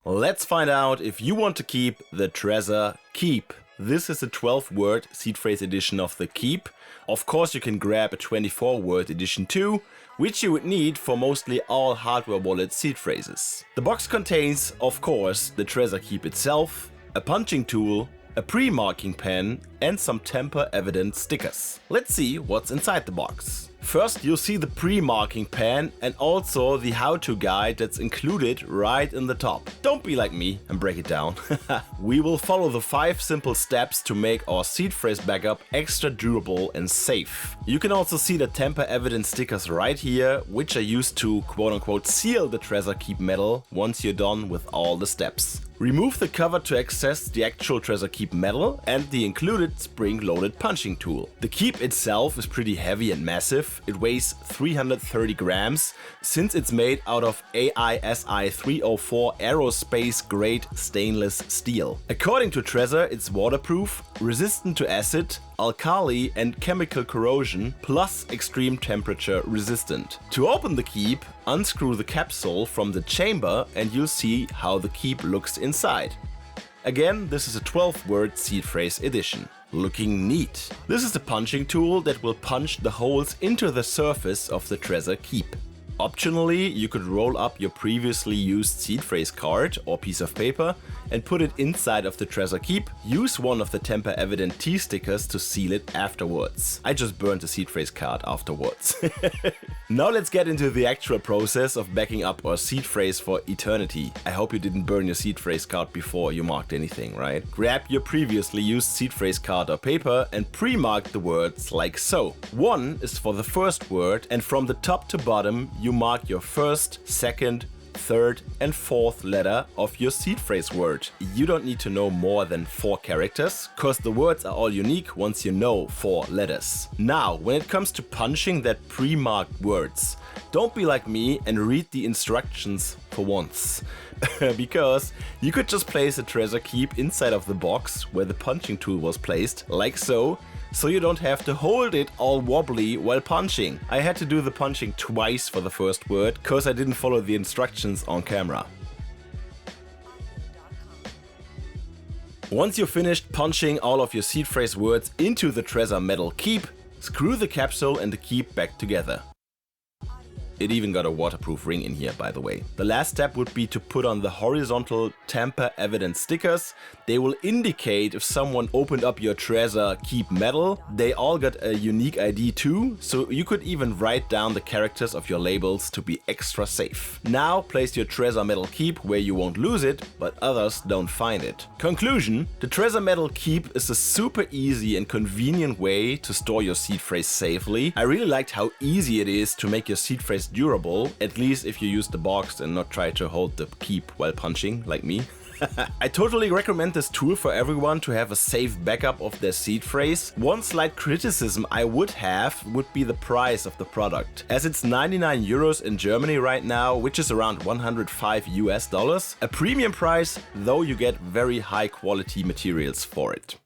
Let's find out if you want to keep the Trezor Keep. This is a 12-word seed phrase edition of the Keep. Of course, you can grab a 24-word edition too, which you would need for mostly all hardware wallet seed phrases. The box contains, of course, the Trezor Keep itself, a punching tool, a pre-marking pen, and some tamper-evident stickers. Let's see what's inside the box. First, you'll see the pre-marking pen and also the how-to guide that's included right in the top. Don't be like me and break it down. We will follow the 5 simple steps to make our seed phrase backup extra durable and safe. You can also see the tamper-evident stickers right here, which are used to quote-unquote seal the Trezor Keep Metal once you're done with all the steps. Remove the cover to access the actual Trezor Keep Metal and the included spring-loaded punching tool. The Keep itself is pretty heavy and massive. It weighs 330 grams, since it's made out of AISI 304 aerospace-grade stainless steel. According to Trezor, it's waterproof, resistant to acid, alkali and chemical corrosion, plus extreme temperature resistant. To open the Keep, unscrew the capsule from the chamber and you'll see how the Keep looks inside. Again, this is a 12-word seed phrase edition. Looking neat. This is the punching tool that will punch the holes into the surface of the Trezor Keep. Optionally, you could roll up your previously used seed phrase card or piece of paper and put it inside of the Trezor Keep. Use one of the tamper-evident T-stickers to seal it afterwards. I just burned the seed phrase card afterwards. Now let's get into the actual process of backing up our seed phrase for eternity. I hope you didn't burn your seed phrase card before you marked anything, right? Grab your previously used seed phrase card or paper and pre-mark the words like so. 1 is for the first word, and from the top to bottom you mark your first, second, third and fourth letter of your seed phrase word. You don't need to know more than 4 characters, cause the words are all unique once you know 4 letters. Now, when it comes to punching that pre-marked words, don't be like me and read the instructions for once. Because you could just place a Trezor Keep inside of the box where the punching tool was placed, like so you don't have to hold it all wobbly while punching. I had to do the punching twice for the first word, cause I didn't follow the instructions on camera. Once you're finished punching all of your seed phrase words into the Trezor Metal Keep, screw the capsule and the Keep back together. It even got a waterproof ring in here, by the way. The last step would be to put on the horizontal tamper-evident stickers. They will indicate if someone opened up your Trezor Keep Metal. They all got a unique ID too, so you could even write down the characters of your labels to be extra safe. Now place your Trezor Metal Keep where you won't lose it, but others don't find it. Conclusion: the Trezor Metal Keep is a super easy and convenient way to store your seed phrase safely. I really liked how easy it is to make your seed phrase durable, at least if you use the box and not try to hold the Keep while punching, like me. I totally recommend this tool for everyone to have a safe backup of their seed phrase. One slight criticism I would have would be the price of the product, as it's 99 euros in Germany right now, which is around 105 US dollars. A premium price, though you get very high quality materials for it.